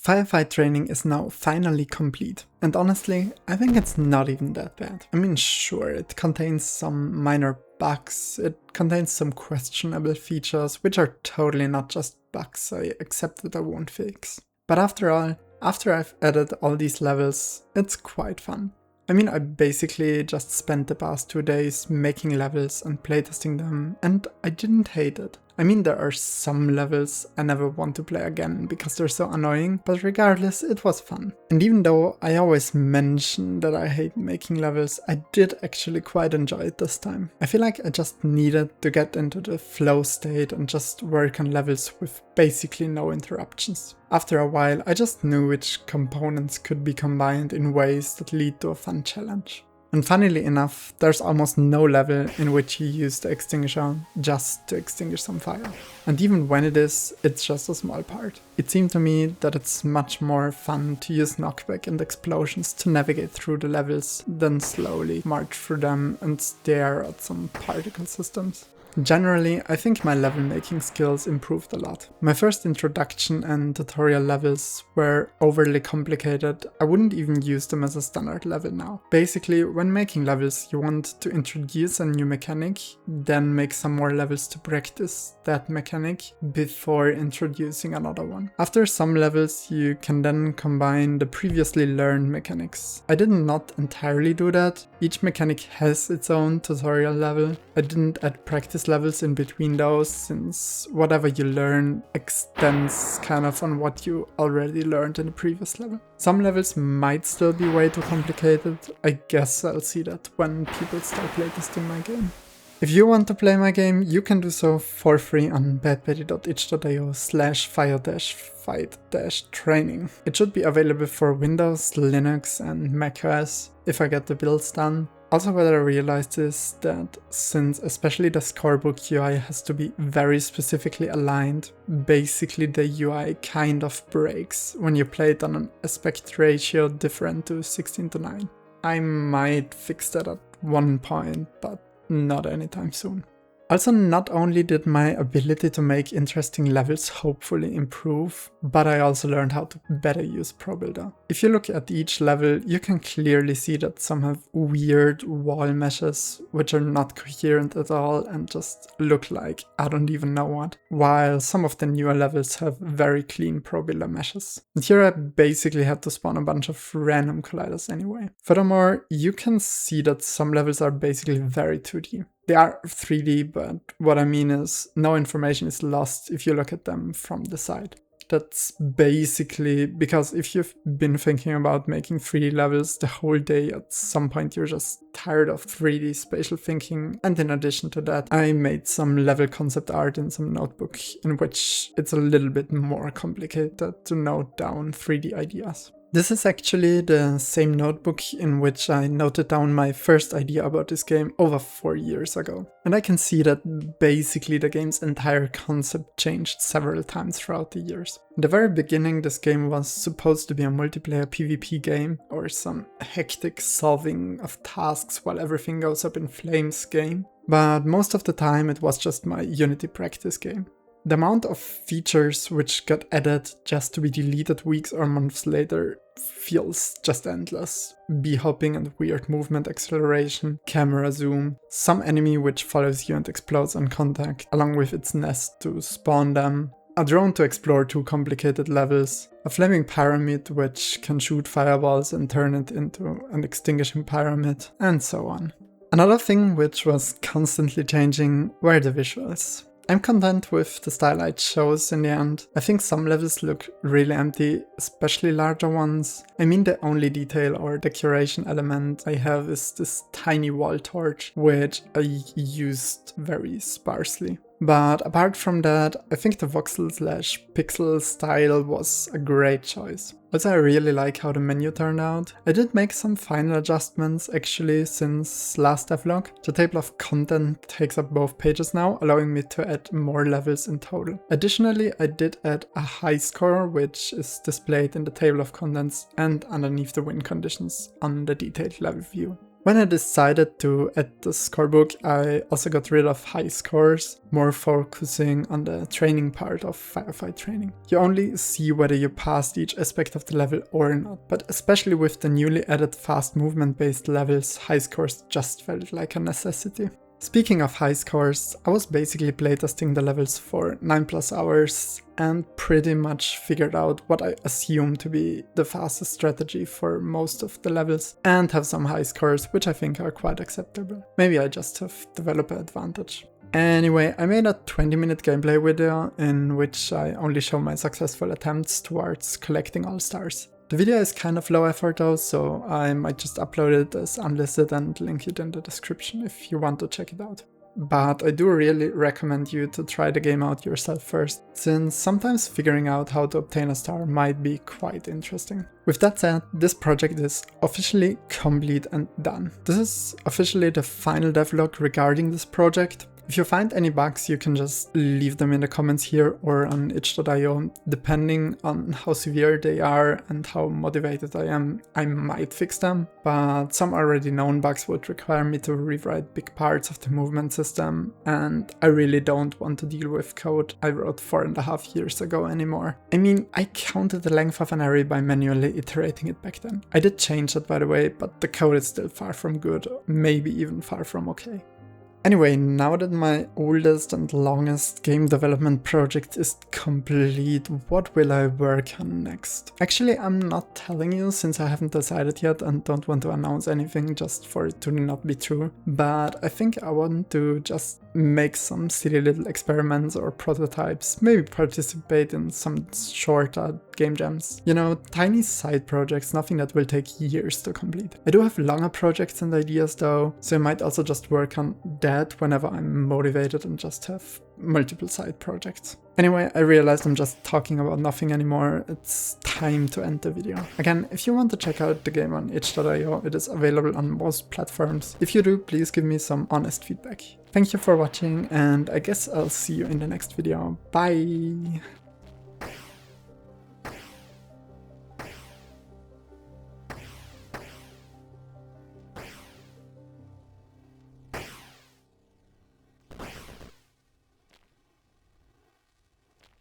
Firefight training is now finally complete, and honestly, I think it's not even that bad. I mean, sure, it contains some minor bugs, it contains some questionable features, which are totally not just bugs I accept that I won't fix. But after all, after I've added all these levels, it's quite fun. I mean, I basically just spent the past 2 days making levels and playtesting them, and I didn't hate it. I mean, there are some levels I never want to play again because they're so annoying, but regardless, it was fun. And even though I always mention that I hate making levels, I did actually quite enjoy it this time. I feel like I just needed to get into the flow state and just work on levels with basically no interruptions. After a while, I just knew which components could be combined in ways that lead to a fun challenge. And funnily enough, there's almost no level in which you use the extinguisher just to extinguish some fire. And even when it is, it's just a small part. It seemed to me that it's much more fun to use knockback and explosions to navigate through the levels than slowly march through them and stare at some particle systems. Generally, I think my level making skills improved a lot. My first introduction and tutorial levels were overly complicated. I wouldn't even use them as a standard level now. Basically, when making levels, you want to introduce a new mechanic, then make some more levels to practice that mechanic before introducing another one. After some levels, you can then combine the previously learned mechanics. I did not entirely do that. Each mechanic has its own tutorial level. I didn't add practice levels in between those, since whatever you learn extends kind of on what you already learned in the previous level. Some levels might still be way too complicated. I guess I'll see that when people start playtesting my game. If you want to play my game, you can do so for free on badpaddy.itch.io/fire-fight-training. It should be available for Windows, Linux and macOS if I get the builds done. Also, what I realized is that since especially the scorebook UI has to be very specifically aligned, basically the UI kind of breaks when you play it on an aspect ratio different to 16:9. I might fix that at one point, but not anytime soon. Also, not only did my ability to make interesting levels hopefully improve, but I also learned how to better use ProBuilder. If you look at each level, you can clearly see that some have weird wall meshes, which are not coherent at all and just look like I don't even know what, while some of the newer levels have very clean ProBuilder meshes. And here I basically had to spawn a bunch of random colliders anyway. Furthermore, you can see that some levels are basically very 2D. They are 3D, but what I mean is no information is lost if you look at them from the side. That's basically because if you've been thinking about making 3D levels the whole day, at some point you're just tired of 3D spatial thinking. And in addition to that, I made some level concept art in some notebook in which it's a little bit more complicated to note down 3D ideas. This is actually the same notebook in which I noted down my first idea about this game over 4 years ago. And I can see that basically the game's entire concept changed several times throughout the years. In the very beginning, this game was supposed to be a multiplayer PvP game, or some hectic solving of tasks while everything goes up in flames game. But most of the time it was just my Unity practice game. The amount of features which got added just to be deleted weeks or months later feels just endless. Bee-hopping and weird movement acceleration, camera zoom, some enemy which follows you and explodes on contact, along with its nest to spawn them, a drone to explore 2 complicated levels, a flaming pyramid which can shoot fireballs and turn it into an extinguishing pyramid, and so on. Another thing which was constantly changing were the visuals. I'm content with the style I chose in the end. I think some levels look really empty, especially larger ones. I mean, the only detail or decoration element I have is this tiny wall torch, which I used very sparsely. But apart from that, I think the voxel/pixel style was a great choice. Also, I really like how the menu turned out. I did make some final adjustments actually since last devlog. The table of content takes up both pages now, allowing me to add more levels in total. Additionally, I did add a high score, which is displayed in the table of contents and underneath the win conditions on the detailed level view. When I decided to add the scorebook, I also got rid of high scores, more focusing on the training part of firefight training. You only see whether you passed each aspect of the level or not, but especially with the newly added fast movement based levels, high scores just felt like a necessity. Speaking of high scores, I was basically playtesting the levels for 9+ hours and pretty much figured out what I assume to be the fastest strategy for most of the levels and have some high scores which I think are quite acceptable. Maybe I just have developer advantage. Anyway, I made a 20-minute gameplay video in which I only show my successful attempts towards collecting all stars. The video is kind of low effort though, so I might just upload it as unlisted and link it in the description if you want to check it out. But I do really recommend you to try the game out yourself first, since sometimes figuring out how to obtain a star might be quite interesting. With that said, this project is officially complete and done. This is officially the final devlog regarding this project. If you find any bugs, you can just leave them in the comments here or on itch.io. Depending on how severe they are and how motivated I am, I might fix them. But some already known bugs would require me to rewrite big parts of the movement system, and I really don't want to deal with code I wrote 4.5 years ago anymore. I mean, I counted the length of an array by manually iterating it back then. I did change that, by the way, but the code is still far from good, maybe even far from okay. Anyway, now that my oldest and longest game development project is complete, what will I work on next? Actually, I'm not telling you since I haven't decided yet and don't want to announce anything just for it to not be true, but I think I want to just make some silly little experiments or prototypes, maybe participate in some shorter game jams. You know, tiny side projects, nothing that will take years to complete. I do have longer projects and ideas though, so I might also just work on that whenever I'm motivated and just have multiple side projects. Anyway, I realized I'm just talking about nothing anymore. It's time to end the video. Again, if you want to check out the game on itch.io, it is available on most platforms. If you do, please give me some honest feedback. Thank you for watching, and I guess I'll see you in the next video. Bye!